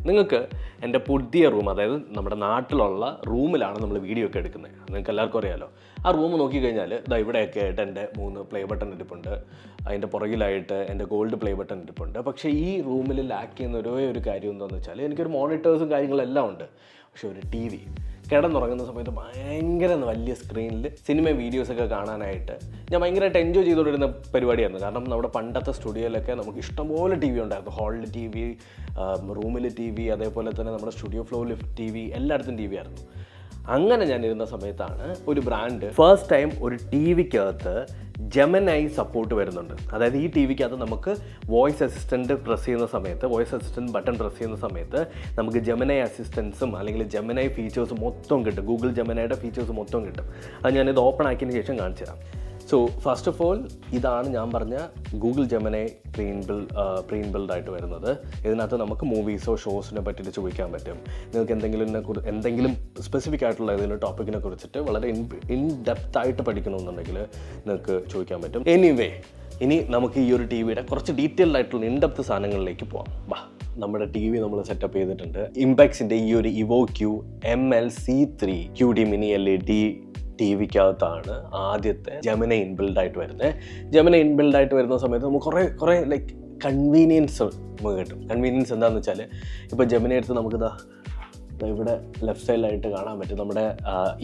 നിങ്ങൾക്ക് എൻ്റെ പുതിയ റൂം, അതായത് നമ്മുടെ നാട്ടിലുള്ള റൂമിലാണ് നമ്മൾ വീഡിയോ ഒക്കെ എടുക്കുന്നത്. നിങ്ങൾക്ക് എല്ലാവർക്കും അറിയാമല്ലോ. ആ റൂം നോക്കിക്കഴിഞ്ഞാൽ ഇതാ ഇവിടെയൊക്കെ ആയിട്ട് എൻ്റെ 3 പ്ലേ ബട്ടൺ ഇരിപ്പുണ്ട്. അതിൻ്റെ പുറകിലായിട്ട് എൻ്റെ ഗോൾഡ് പ്ലേ ബട്ടൺ ഇരിപ്പുണ്ട്. പക്ഷേ ഈ റൂമിൽ ലാക്ക് ചെയ്യുന്ന ഒരു കാര്യം എന്താണെന്ന് വെച്ചാൽ എനിക്കൊരു മോണിറ്റേഴ്സും കാര്യങ്ങളെല്ലാം ഉണ്ട്. പക്ഷേ ഒരു ടി വി കിടന്നുറങ്ങുന്ന സമയത്ത് ഭയങ്കര വലിയ സ്ക്രീനിൽ സിനിമ വീഡിയോസൊക്കെ കാണാനായിട്ട് ഞാൻ ഭയങ്കരമായിട്ട് എൻജോയ് ചെയ്തുകൊണ്ടിരുന്ന പരിപാടിയായിരുന്നു. കാരണം നമ്മുടെ പണ്ടത്തെ സ്റ്റുഡിയോയിലൊക്കെ നമുക്ക് ഇഷ്ടംപോലെ ടി വി ഉണ്ടായിരുന്നു. ഹാളിൽ ടി വി, റൂമിൽ ടി വി, അതേപോലെ തന്നെ നമ്മുടെ സ്റ്റുഡിയോ ഫ്ലോറിൽ ടി വി, എല്ലായിടത്തും ടി വി ആയിരുന്നു. അങ്ങനെ ഞാനിരുന്ന സമയത്താണ് ഒരു ബ്രാൻഡ് ഫസ്റ്റ് ടൈം ഒരു ടി വിക്കകത്ത് ജെമിനൈ സപ്പോർട്ട് വരുന്നുണ്ട്. അതായത് ഈ ടി വിക്കകത്ത് നമുക്ക് വോയിസ് അസിസ്റ്റൻറ്റ് പ്രസ് ചെയ്യുന്ന സമയത്ത്, വോയിസ് അസിസ്റ്റൻറ്റ് ബട്ടൺ പ്രസ് ചെയ്യുന്ന സമയത്ത് നമുക്ക് ജെമിനൈ അസിസ്റ്റൻസും അല്ലെങ്കിൽ ജെമിനൈ ഫീച്ചേഴ്സും മൊത്തം കിട്ടും. ഗൂഗിൾ ജെമിനൈയുടെ ഫീച്ചേഴ്സ് മൊത്തം കിട്ടും. അത് ഞാനിത് ഓപ്പൺ ആക്കിയതിന് ശേഷം കാണിച്ചു തരാം. സോ ഫസ്റ്റ് ഓഫ് ഓൾ ഇതാണ് ഞാൻ പറഞ്ഞ ഗൂഗിൾ ജെമിനൈ പ്രീ ഇൻബിൽഡ് വരുന്നത്. ഇതിനകത്ത് നമുക്ക് മൂവീസോ ഷോസിനെ പറ്റിയിട്ട് ചോദിക്കാൻ പറ്റും. നിങ്ങൾക്ക് എന്തെങ്കിലും സ്പെസിഫിക് ആയിട്ടുള്ള ഏതെങ്കിലും ടോപ്പിക്കിനെ കുറിച്ചിട്ട് വളരെ ഇൻ ഡെപ്ത് ആയിട്ട് പഠിക്കണമെന്നുണ്ടെങ്കിൽ നിങ്ങൾക്ക് ചോദിക്കാൻ പറ്റും. എനിവേ, ഇനി നമുക്ക് ഈ ഒരു ടി വിയുടെ കുറച്ച് ഡീറ്റെയിൽഡ് ആയിട്ടുള്ള ഇൻ ഡെപ്ത് സാധനങ്ങളിലേക്ക് പോകാം. നമ്മുടെ ടി വി നമ്മൾ സെറ്റപ്പ് ചെയ്തിട്ടുണ്ട്. ഇംപാക്സിൻ്റെ ഈ ഒരു EvoQ MLC3 QD mini LED ടി വിക്കകത്താണ് ആദ്യത്തെ ജെമിനൈ ഇൻബിൽഡ് ആയിട്ട് വരുന്നത്. ജെമിനൈ ഇൻബിൽഡ് ആയിട്ട് വരുന്ന സമയത്ത് നമുക്ക് കുറേ ലൈക്ക് കൺവീനിയൻസ് നമുക്ക് കിട്ടും. കൺവീനിയൻസ് എന്താണെന്ന് വെച്ചാൽ ഇപ്പോൾ ജെമിനൈ എടുത്ത് നമുക്കിതാ ഇവിടെ ലെഫ്റ്റ് സൈഡിലായിട്ട് കാണാൻ പറ്റും. നമ്മുടെ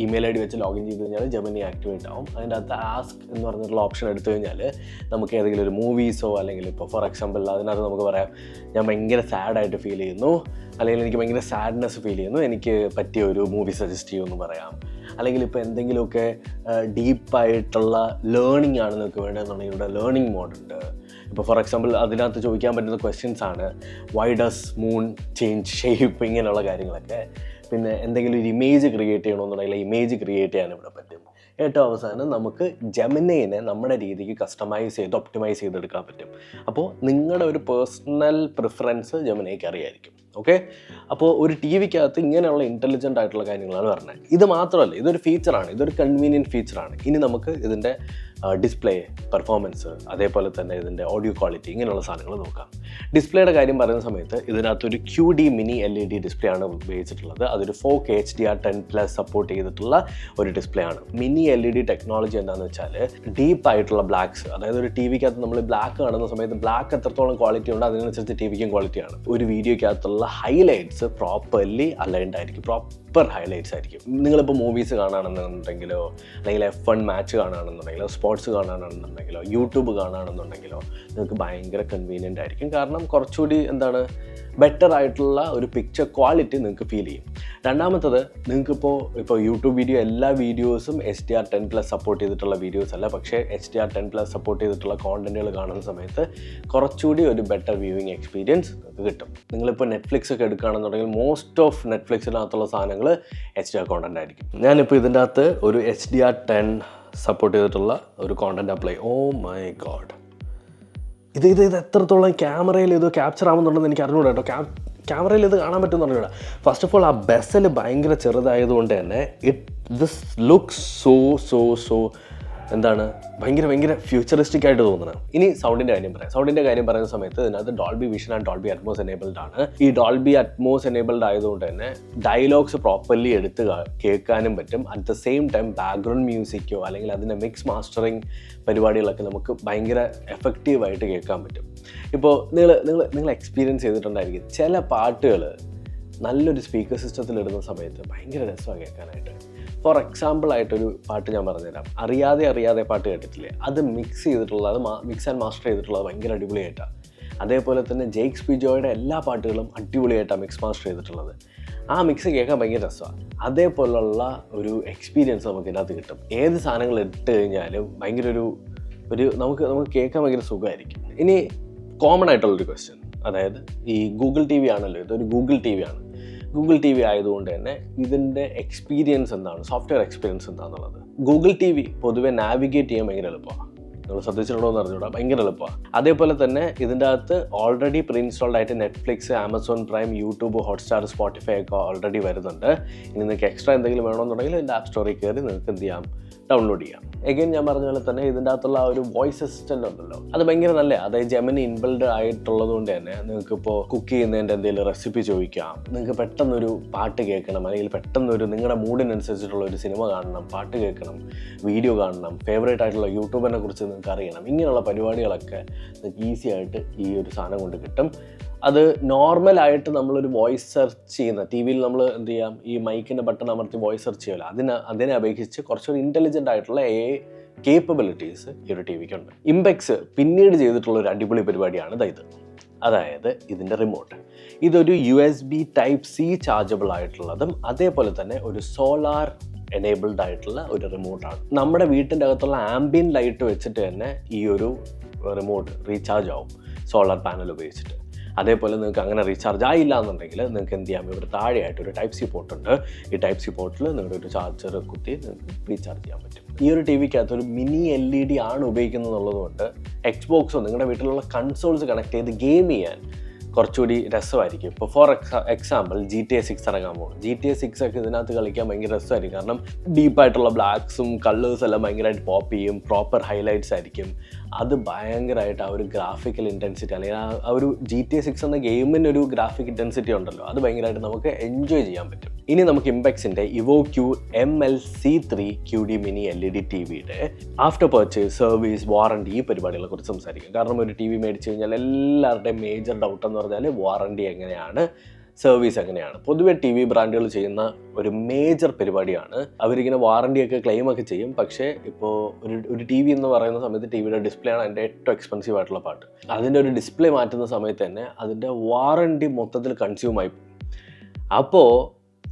ഇമെയിൽ ID വെച്ച് ലോഗിൻ ചെയ്ത് കഴിഞ്ഞാൽ ജെമിനി ആക്ടിവേറ്റ് ആവും. അതിൻ്റെ അകത്ത് ആസ്ക് എന്ന് പറഞ്ഞിട്ടുള്ള ഓപ്ഷൻ എടുത്തു കഴിഞ്ഞാൽ നമുക്ക് ഏതെങ്കിലും ഒരു മൂവീസോ അല്ലെങ്കിൽ ഇപ്പോൾ ഫോർ എക്സാമ്പിൾ അതിനകത്ത് നമുക്ക് പറയാം ഞാൻ ഭയങ്കര സാഡായിട്ട് ഫീൽ ചെയ്യുന്നു, അല്ലെങ്കിൽ എനിക്ക് ഭയങ്കര സാഡ്നെസ് ഫീൽ ചെയ്യുന്നു, എനിക്ക് പറ്റിയ ഒരു മൂവി സജസ്റ്റ് ചെയ്യുമെന്ന് പറയാം. അല്ലെങ്കിൽ ഇപ്പോൾ എന്തെങ്കിലുമൊക്കെ ഡീപ്പായിട്ടുള്ള ലേണിംഗ് ആണ് നിങ്ങൾക്ക് വേണ്ടതെന്നുണ്ടെങ്കിൽ ഇവിടെ ലേണിംഗ് മോഡുണ്ട്. ഇപ്പോൾ ഫോർ എക്സാമ്പിൾ അതിനകത്ത് ചോദിക്കാൻ പറ്റുന്ന ക്വസ്റ്റ്യൻസ് ആണ് why does moon change shape, ഇങ്ങനെയുള്ള കാര്യങ്ങളൊക്കെ. പിന്നെ എന്തെങ്കിലും ഒരു ഇമേജ് ക്രിയേറ്റ് ചെയ്യണമെന്നുണ്ടെങ്കിൽ ഇമേജ് ക്രിയേറ്റ് ചെയ്യാൻ ഇവിടെ പറ്റും. ഏറ്റവും അവസാനം നമുക്ക് ജെമിനൈനെ നമ്മുടെ രീതിക്ക് കസ്റ്റമൈസ് ചെയ്ത് ഒപ്റ്റിമൈസ് ചെയ്തെടുക്കാൻ പറ്റും. അപ്പോൾ നിങ്ങളുടെ ഒരു പേഴ്സണൽ പ്രിഫറൻസ് ജെമിനൈക്ക് അറിയായിരിക്കും. ഓക്കെ, അപ്പോൾ ഒരു ടി വിക്കകത്ത് ഇങ്ങനെയുള്ള ഇൻ്റലിജൻ്റ് ആയിട്ടുള്ള കാര്യങ്ങളാണ് പറഞ്ഞത്. ഇത് മാത്രമല്ല, ഇതൊരു ഫീച്ചറാണ്, ഇതൊരു കൺവീനിയൻറ്റ് ഫീച്ചറാണ്. ഇനി നമുക്ക് ഇതിൻ്റെ ഡിസ്പ്ലേ പെർഫോമൻസ്, അതേപോലെ തന്നെ ഇതിൻ്റെ ഓഡിയോ ക്വാളിറ്റി, ഇങ്ങനെയുള്ള സാധനങ്ങൾ നോക്കാം. ഡിസ്പ്ലേയുടെ കാര്യം പറയുന്ന സമയത്ത് ഇതിനകത്തൊരു QD മിനി LED ഡിസ്പ്ലേ ആണ് ഉപയോഗിച്ചിട്ടുള്ളത്. അതൊരു 4K HDR10+ സപ്പോർട്ട് ചെയ്തിട്ടുള്ള ഒരു ഡിസ്പ്ലേ ആണ്. മിനി LED ടെക്നോളജി എന്താണെന്ന് വെച്ചാൽ ഡീപ്പായിട്ടുള്ള ബ്ലാക്ക്സ്, അതായത് ഒരു ടി വിക്കകത്ത് നമ്മൾ ബ്ലാക്ക് കാണുന്ന സമയത്ത് ബ്ലാക്ക് എത്രത്തോളം ക്വാളിറ്റി ഉണ്ട് അതിനനുസരിച്ച് ടി വിക്കും ക്വാളിറ്റിയാണ്. ഒരു വീഡിയോക്കകത്തുള്ള ഹൈലൈറ്റ്സ് പ്രോപ്പർലി അലൈൻഡ് ആയിരിക്കും, പ്രോപ്പർ ഹൈലൈറ്റ്സ് ആയിരിക്കും. നിങ്ങളിപ്പോൾ മൂവീസ് കാണുകയാണെന്നുണ്ടെങ്കിലോ അല്ലെങ്കിൽ F1 മാച്ച് കാണുകയാണെന്നുണ്ടെങ്കിലോ സ്പോർട്സ് കാണുകയാണെന്നുണ്ടെങ്കിലോ യൂട്യൂബ് കാണുകയാണെന്നുണ്ടെങ്കിലോ നിങ്ങൾക്ക് ഭയങ്കര കൺവീനിയൻ്റ് ആയിരിക്കും. കാരണം കുറച്ചുകൂടി ബെറ്റർ ആയിട്ടുള്ള ഒരു പിക്ചർ ക്വാളിറ്റി നിങ്ങൾക്ക് ഫീൽ ചെയ്യും. രണ്ടാമത്തത്, നിങ്ങൾക്കിപ്പോൾ യൂട്യൂബ് വീഡിയോ എല്ലാ വീഡിയോസും HDR10+ സപ്പോർട്ട് ചെയ്തിട്ടുള്ള വീഡിയോസ് അല്ല, പക്ഷേ HDR10+ സപ്പോർട്ട് ചെയ്തിട്ടുള്ള കോണ്ടന്റുകൾ കാണുന്ന സമയത്ത് കുറച്ചുകൂടി ഒരു ബെറ്റർ വ്യൂവിങ് എക്സ്പീരിയൻസ് നിങ്ങൾക്ക് കിട്ടും. നിങ്ങളിപ്പോൾ നെറ്റ്ഫ്ലിക്സ് ഒക്കെ എടുക്കുകയാണെന്നുണ്ടെങ്കിൽ മോസ്റ്റ് ഓഫ് നെറ്റ്ഫ്ലിക്സിനകത്തുള്ള സാധനങ്ങൾ HDR കോണ്ടന്റ് ആയിരിക്കും. ഞാനിപ്പോൾ ഇതിൻ്റെ അകത്ത് ഒരു HDR10 സപ്പോർട്ട് ചെയ്തിട്ടുള്ള ഒരു content apply, oh my god, ഇത് എത്രത്തോളം ക്യാമറയിൽ ഇത് ക്യാപ്ചർ ആവുന്നുണ്ടെന്ന് എനിക്ക് അറിഞ്ഞൂടാ കേട്ടോ. ക്യാമറയിൽ ഇത് കാണാൻ പറ്റുമെന്ന് അറിഞ്ഞൂടാ. ഫസ്റ്റ് ഓഫ് ഓൾ ആ ബെസൽ ഭയങ്കര ചെറുതായതുകൊണ്ട് തന്നെ ദിസ് ലുക്സ് സോ ഭയങ്കര ഫ്യൂച്ചറിസ്റ്റിക് ആയിട്ട് തോന്നുന്നത്. ഇനി സൗണ്ടിൻ്റെ കാര്യം പറയാം. സൗണ്ടിൻ്റെ കാര്യം പറയുന്ന സമയത്ത് ഇതിനകത്ത് Dolby vision and Dolby Atmos enabled ആണ്. ഈ ഡോൾബി അറ്റ്മോസ് എനേബിൾഡ് ആയതുകൊണ്ട് തന്നെ ഡയലോഗ്സ് പ്രോപ്പർലി എടുത്ത് കേൾക്കാനും പറ്റും. At the same time background മ്യൂസിക്കോ അല്ലെങ്കിൽ അതിൻ്റെ മിക്സ് മാസ്റ്ററിങ് പരിപാടികളൊക്കെ നമുക്ക് ഭയങ്കര എഫക്റ്റീവായിട്ട് കേൾക്കാൻ പറ്റും. ഇപ്പോൾ നിങ്ങൾ എക്സ്പീരിയൻസ് ചെയ്തിട്ടുണ്ടായിരിക്കും, ചില പാട്ടുകൾ നല്ലൊരു സ്പീക്കർ സിസ്റ്റത്തിൽ ഇടുന്ന സമയത്ത് ഭയങ്കര രസമാണ് കേൾക്കാനായിട്ട്. ഫോർ എക്സാമ്പിൾ ആയിട്ടൊരു പാട്ട് ഞാൻ പറഞ്ഞുതരാം. അറിയാതെ പാട്ട് കേട്ടിട്ടില്ലേ? അത് മിക്സ് ആൻഡ് മാസ്റ്റർ ചെയ്തിട്ടുള്ളത് ഭയങ്കര അടിപൊളിയായിട്ടാണ്. അതേപോലെ തന്നെ ജെയ്ക്സ് പിജോയുടെ എല്ലാ പാട്ടുകളും അടിപൊളിയായിട്ടാണ് മിക്സ് മാസ്റ്റർ ചെയ്തിട്ടുള്ളത്. ആ മിക്സ് കേൾക്കാൻ ഭയങ്കര രസമാണ്. അതേപോലുള്ള ഒരു എക്സ്പീരിയൻസ് നമുക്ക് ഇതിനകത്ത് കിട്ടും. ഏത് സാധനങ്ങൾ ഇട്ട് കഴിഞ്ഞാലും ഭയങ്കര ഒരു നമുക്ക് കേൾക്കാൻ ഭയങ്കര സുഖമായിരിക്കും. ഇനി കോമൺ ആയിട്ടുള്ളൊരു ക്വസ്റ്റ്യൻ, അതായത് ഈ ഗൂഗിൾ ടി വി ആണല്ലോ, ഇതൊരു ഗൂഗിൾ ടി വി ആണ്. ഗൂഗിൾ ടി വി ആയതുകൊണ്ട് തന്നെ ഇതിൻ്റെ എക്സ്പീരിയൻസ് എന്താണ്, സോഫ്റ്റ്വെയർ എക്സ്പീരിയൻസ് എന്താണെന്നുള്ളത്. ഗൂഗിൾ ടി വി പൊതുവെ നാവിഗേറ്റ് ചെയ്യാൻ ഭയങ്കര എളുപ്പമാണ്. നിങ്ങൾ ശ്രദ്ധിച്ചിട്ടുണ്ടോ എന്ന് അറിഞ്ഞൂടാ, ഭയങ്കര എളുപ്പമാണ്. അതേപോലെ തന്നെ ഇതിൻ്റെ അകത്ത് ഓൾറെഡി പ്രീ ഇൻസ്റ്റാൾഡ് ആയിട്ട് Netflix, Amazon prime, YouTube, Hotstar, Spotify ഒക്കെ ഓൾറെഡി വരുന്നുണ്ട്. ഇനി നിങ്ങൾക്ക് എക്സ്ട്രാ എന്തെങ്കിലും വേണമെന്നുണ്ടെങ്കിൽ ഇതിൻ്റെ ആപ്പ് സ്റ്റോറിൽ കയറി നിങ്ങൾക്ക് എന്ത് ചെയ്യാം, ഡൗൺലോഡ് ചെയ്യാം. എഗെയിൻ ഞാൻ പറഞ്ഞ പോലെ തന്നെ ഇതിൻ്റെ അകത്തുള്ള ആ ഒരു വോയിസ് അസിസ്റ്റൻ്റ് ഉണ്ടല്ലോ, അത് ഭയങ്കര നല്ലതാണ്. അതായത് ജെമിനി ഇൻബിൽഡ് ആയിട്ടുള്ളത് കൊണ്ട് തന്നെ നിങ്ങൾക്ക് ഇപ്പോൾ കുക്ക് ചെയ്യുന്നതിൻ്റെ എന്തെങ്കിലും റെസിപ്പി ചോദിക്കാം, നിങ്ങൾക്ക് പെട്ടെന്നൊരു പാട്ട് കേൾക്കണം, അല്ലെങ്കിൽ പെട്ടെന്നൊരു നിങ്ങളുടെ മൂഡിനനുസരിച്ചിട്ടുള്ള ഒരു സിനിമ കാണണം, പാട്ട് കേൾക്കണം, വീഡിയോ കാണണം, ഫേവറേറ്റ് ആയിട്ടുള്ള യൂട്യൂബറിനെ കുറിച്ച് നിങ്ങൾക്ക് അറിയണം, ഇങ്ങനെയുള്ള പരിപാടികളൊക്കെ നിങ്ങൾക്ക് ഈസി ആയിട്ട് ഈ ഒരു സാധനം കൊണ്ട് കിട്ടും. അത് നോർമലായിട്ട് നമ്മളൊരു വോയിസ് സെർച്ച് ചെയ്യുന്ന ടി വിയിൽ നമ്മൾ എന്ത് ചെയ്യാം, ഈ മൈക്കിൻ്റെ ബട്ടൺ അമർത്തി വോയിസ് സെർച്ച് ചെയ്യുമല്ലോ, അതിനെ അപേക്ഷിച്ച് കുറച്ചൊരു ഇൻ്റലിജൻ്റ് ആയിട്ടുള്ള കേപ്പബിലിറ്റീസ് ഈ ഒരു ടി വിക്കുണ്ട്. ഇംപെക്സ് പിന്നീട് ചെയ്തിട്ടുള്ള ഒരു അടിപൊളി പരിപാടിയാണ് ഇത്. അതായത് ഇതിൻ്റെ റിമോട്ട്. ഇതൊരു USB Type-C ചാർജബിൾ ആയിട്ടുള്ളതും അതേപോലെ തന്നെ ഒരു സോളാർ എനേബിൾഡ് ആയിട്ടുള്ള ഒരു റിമോട്ടാണ്. നമ്മുടെ വീട്ടിൻ്റെ അകത്തുള്ള ആംബിയൻ ലൈറ്റ് വെച്ചിട്ട് തന്നെ ഈ ഒരു റിമോട്ട് റീചാർജ് ആവും സോളാർ പാനൽ ഉപയോഗിച്ചിട്ട്. അതേപോലെ നിങ്ങൾക്ക് അങ്ങനെ റീചാർജ് ആയില്ല എന്നുണ്ടെങ്കിൽ നിങ്ങൾക്ക് എന്ത് ചെയ്യാം, ഇവിടെ താഴെയായിട്ട് ഒരു Type-C പോർട്ട് ഉണ്ട്. ഈ Type-C പോർട്ടിൽ നിങ്ങളുടെ ഒരു ചാർജർ കുത്തി നിങ്ങൾക്ക് റീചാർജ് ചെയ്യാൻ പറ്റും. ഈ ഒരു ടി വിക്കകത്ത് ഒരു മിനി LED ആണ് ഉപയോഗിക്കുന്നത് എന്നുള്ളതുകൊണ്ട് എക്സ്ബോക്സോ നിങ്ങളുടെ വീട്ടിലുള്ള കൺസോൾസ് കണക്ട് ചെയ്ത് ഗെയിം ചെയ്യാൻ കുറച്ചുകൂടി രസമായിരിക്കും. ഇപ്പോൾ ഫോർ എക്സാമ്പിൾ GTA 6 ഇറങ്ങാൻ പോകും. GTA 6 ഒക്കെ ഇതിനകത്ത് കളിക്കാൻ ഭയങ്കര രസമായിരിക്കും. കാരണം ഡീപ്പായിട്ടുള്ള ബ്ലാക്സും കളേഴ്സ് എല്ലാം ഭയങ്കരമായിട്ട് പോപ്പ് ചെയ്യും, പ്രോപ്പർ ഹൈലൈറ്റ്സ് ആയിരിക്കും. അത് ഭയങ്കരമായിട്ട് ആ ഒരു ഗ്രാഫിക്കൽ ഇൻറ്റൻസിറ്റി, അല്ലെങ്കിൽ ആ ഒരു GTA 6 എന്ന ഗെയിമിനൊരു ഗ്രാഫിക് ഇൻറ്റൻസിറ്റി ഉണ്ടല്ലോ, അത് ഭയങ്കരമായിട്ട് നമുക്ക് എൻജോയ് ചെയ്യാൻ പറ്റും. ഇനി നമുക്ക് ഇംപെക്സിൻ്റെ EvoQ MLC3 QD Mini LED TVയുടെ ആഫ്റ്റർ പർച്ചേസ് സർവീസ് വാറണ്ടി ഈ പരിപാടികളെ കുറിച്ച് സംസാരിക്കും. കാരണം ഒരു TV മേടിച്ച് കഴിഞ്ഞാൽ എല്ലാവരുടെയും മേജർ ഡൗട്ട് എന്ന് പറഞ്ഞാൽ വാറണ്ടി എങ്ങനെയാണ്, സർവീസ് എങ്ങനെയാണ്. പൊതുവെ TV ബ്രാൻഡുകൾ ചെയ്യുന്ന ഒരു മേജർ പരിപാടിയാണ്. അവരിങ്ങനെ വാറണ്ടിയൊക്കെ ക്ലെയിമൊക്കെ ചെയ്യും. പക്ഷേ ഇപ്പോൾ ഒരു TV എന്ന് പറയുന്ന സമയത്ത് TVയുടെ ഡിസ്പ്ലേ ആണ് അതിൻ്റെ ഏറ്റവും എക്സ്പെൻസീവ് ആയിട്ടുള്ള പാർട്ട്. അതിൻ്റെ ഒരു ഡിസ്പ്ലേ മാറ്റുന്ന സമയത്ത് തന്നെ അതിൻ്റെ വാറണ്ടി മൊത്തത്തിൽ കൺസ്യൂം ആയി. അപ്പോൾ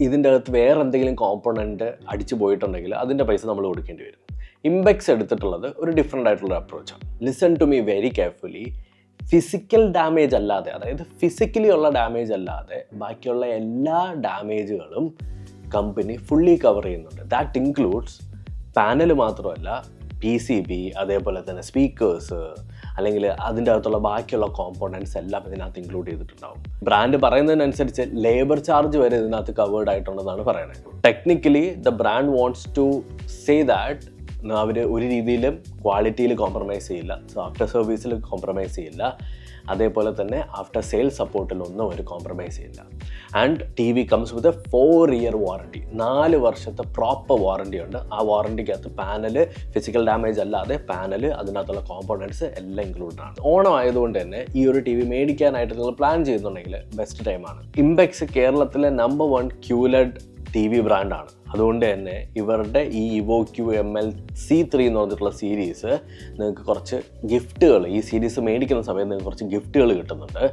ഇതിൻ്റെ അകത്ത് വേറെ എന്തെങ്കിലും കോമ്പണൻറ്റ് അടിച്ചു പോയിട്ടുണ്ടെങ്കിൽ അതിൻ്റെ പൈസ നമ്മൾ കൊടുക്കേണ്ടി വരും. ഇംപെക്സ് എടുത്തിട്ടുള്ളത് ഒരു ഡിഫറെൻ്റ് ആയിട്ടുള്ള അപ്രോച്ചാണ്. Listen to me very carefully. Physical damage അല്ലാതെ, അതായത് ഫിസിക്കലി ഉള്ള ഡാമേജ് അല്ലാതെ ബാക്കിയുള്ള എല്ലാ ഡാമേജുകളും കമ്പനി ഫുള്ളി കവർ ചെയ്യുന്നുണ്ട്. ദാറ്റ് ഇൻക്ലൂഡ്സ് പാനൽ മാത്രമല്ല, PCB, അതേപോലെ തന്നെ സ്പീക്കേഴ്സ്, അല്ലെങ്കിൽ അതിൻ്റെ അകത്തുള്ള ബാക്കിയുള്ള കോമ്പോണൻറ്റ്സ് എല്ലാം ഇതിനകത്ത് ഇൻക്ലൂഡ് ചെയ്തിട്ടുണ്ടാവും. ബ്രാൻഡ് പറയുന്നതിനനുസരിച്ച് ലേബർ ചാർജ് വരെ ഇതിനകത്ത് കവേർഡ് ആയിട്ടുണ്ടെന്നാണ് പറയുന്നത്. Technically the brand wants to say that അവർ ഒരു രീതിയിലും ക്വാളിറ്റിയിൽ കോംപ്രമൈസ് ചെയ്യില്ല, ആഫ്റ്റർ സർവീസിൽ കോംപ്രമൈസ് ചെയ്യില്ല, അതേപോലെ തന്നെ ആഫ്റ്റർ സെയിൽ സപ്പോർട്ടിലൊന്നും അവർ കോംപ്രമൈസ് ചെയ്യില്ല. And TV comes with a 4-year warranty. 4 വർഷത്തെ പ്രോപ്പർ വാറണ്ടി ഉണ്ട്. ആ വാറണ്ടിക്കകത്ത് പാനൽ ഫിസിക്കൽ ഡാമേജ് അല്ലാതെ പാനൽ, അതിനകത്തുള്ള കോമ്പോണൻറ്റ്സ് എല്ലാം ഇൻക്ലൂഡഡ് ആണ്. ഓണം ആയതുകൊണ്ട് തന്നെ ഈ ഒരു TV മേടിക്കാനായിട്ട് നിങ്ങൾ പ്ലാൻ ചെയ്യുന്നുണ്ടെങ്കിൽ ബെസ്റ്റ് ടൈമാണ്. ഇംപെക്സ് കേരളത്തിലെ നമ്പർ 1 QLED TV ബ്രാൻഡാണ്. അതുകൊണ്ട് തന്നെ ഇവരുടെ ഈ EvoQ MLC3 എന്ന് പറഞ്ഞിട്ടുള്ള സീരീസ് നിങ്ങൾക്ക് കുറച്ച് ഗിഫ്റ്റുകൾ, ഈ സീരീസ് മേടിക്കുന്ന സമയത്ത് നിങ്ങൾക്ക് കുറച്ച് ഗിഫ്റ്റുകൾ കിട്ടുന്നുണ്ട്.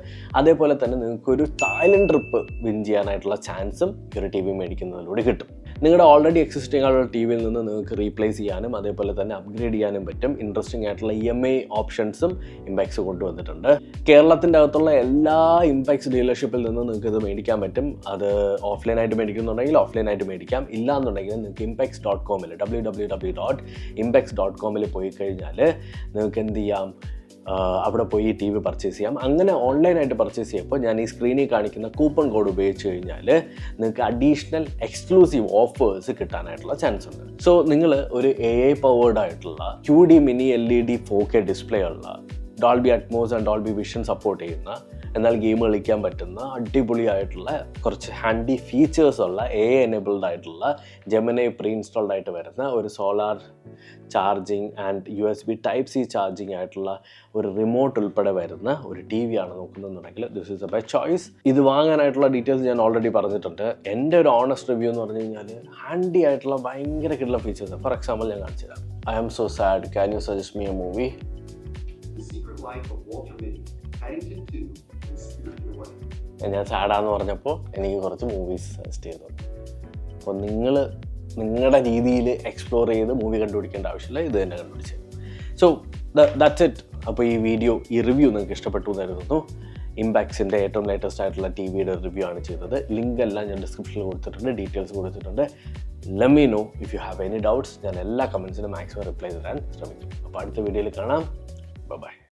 അതേപോലെ തന്നെ നിങ്ങൾക്കൊരു തായ്ലൻഡ് ട്രിപ്പ് വിൻ ചെയ്യാനായിട്ടുള്ള ചാൻസും ഈ ഒരു TV മേടിക്കുന്നതിലൂടെ കിട്ടും. നിങ്ങളുടെ ഓൾറെഡി എക്സിസ്റ്റിംഗ് ആയിട്ടുള്ള TVയിൽ നിന്ന് നിങ്ങൾക്ക് റീപ്ലേസ് ചെയ്യാനും അതേപോലെ തന്നെ അപ്ഗ്രേഡ് ചെയ്യാനും പറ്റും. ഇൻട്രസ്റ്റിംഗ് ആയിട്ടുള്ള EMI ഓപ്ഷൻസും ഇംപെക്സ് കൊണ്ടുവന്നിട്ടുണ്ട്. കേരളത്തിൻ്റെ അകത്തുള്ള എല്ലാ ഇംപെക്സ് ഡീലർഷിപ്പിൽ നിന്നും നിങ്ങൾക്ക് ഇത് മേടിക്കാൻ പറ്റും. അത് ഓഫ്ലൈനായിട്ട് മേടിക്കുന്നുണ്ടെങ്കിൽ ഓഫ്ലൈനായിട്ട് മേടിക്കാം. ഇല്ലാന്നുണ്ടെങ്കിൽ നിങ്ങൾക്ക് impex.com www.impex.com പോയി കഴിഞ്ഞാൽ നിങ്ങൾക്ക് എന്ത് ചെയ്യാം, അവിടെ പോയി TV പർച്ചേസ് ചെയ്യാം. അങ്ങനെ ഓൺലൈനായിട്ട് പർച്ചേസ് ചെയ്യുമ്പോൾ ഞാൻ ഈ സ്ക്രീനിൽ കാണിക്കുന്ന കൂപ്പൺ കോഡ് ഉപയോഗിച്ച് കഴിഞ്ഞാൽ നിങ്ങൾക്ക് അഡീഷണൽ എക്സ്ക്ലൂസീവ് ഓഫേഴ്സ് കിട്ടാനായിട്ടുള്ള ചാൻസ് ഉണ്ട്. സോ നിങ്ങൾ ഒരു AI പവേർഡ് ആയിട്ടുള്ള QD Mini LED 4K display ഉള്ള, Dolby Atmos and Dolby Vision support ചെയ്യുന്ന, എന്നാൽ ഗെയിം കളിക്കാൻ പറ്റുന്ന അടിപൊളിയായിട്ടുള്ള കുറച്ച് ഹാൻഡി ഫീച്ചേഴ്സ് ഉള്ള AI എനേബിൾഡ് ആയിട്ടുള്ള ജെമിനി പ്രീ ഇൻസ്റ്റാൾഡ് ആയിട്ട് വരുന്ന ഒരു solar charging and USB Type-C charging ആയിട്ടുള്ള ഒരു റിമോട്ട് ഉൾപ്പെടെ വരുന്ന ഒരു TV ആണ് നോക്കുന്നതെന്നുണ്ടെങ്കിൽ this is a best choice. ഇത് വാങ്ങാനായിട്ടുള്ള ഡീറ്റെയിൽസ് ഞാൻ ഓൾറെഡി പറഞ്ഞിട്ടുണ്ട്. എൻ്റെ ഒരു ഓണസ്റ്റ് റിവ്യൂ എന്ന് പറഞ്ഞു കഴിഞ്ഞാൽ ഹാൻഡി ആയിട്ടുള്ള ഭയങ്കര കിട്ടുള്ള ഫീച്ചേഴ്സ്. ഫോർ എക്സാമ്പിൾ ഞാൻ കാണിച്ചു തരാം. I am so sad, can you suggest me a movie? ഞാൻ സാഡാന്ന് പറഞ്ഞപ്പോൾ എനിക്ക് കുറച്ച് മൂവീസ് സജസ്റ്റ് ചെയ്തു. അപ്പോൾ നിങ്ങളുടെ രീതിയിൽ എക്സ്പ്ലോർ ചെയ്ത് മൂവി കണ്ടുപിടിക്കേണ്ട ആവശ്യമില്ല, ഇത് തന്നെ കണ്ടുപിടിച്ചത്. So that's it. അപ്പോൾ ഈ റിവ്യൂ നിങ്ങൾക്ക് ഇഷ്ടപ്പെട്ടു എന്ന് കരുതുന്നു. ഇംപാക്സിൻ്റെ ഏറ്റവും ലേറ്റസ്റ്റ് ആയിട്ടുള്ള TVയുടെ റിവ്യൂ ആണ് ചെയ്തത്. ലിങ്ക് എല്ലാം ഞാൻ ഡിസ്ക്രിപ്ഷനിൽ കൊടുത്തിട്ടുണ്ട്, ഡീറ്റെയിൽസ് കൊടുത്തിട്ടുണ്ട്. Let me know if you have any doubts. ഞാൻ എല്ലാ കമൻസിനും മാക്സിമം റിപ്ലൈ തരാൻ ശ്രമിക്കും. അപ്പോൾ അടുത്ത വീഡിയോയിൽ കാണാം. ബൈ.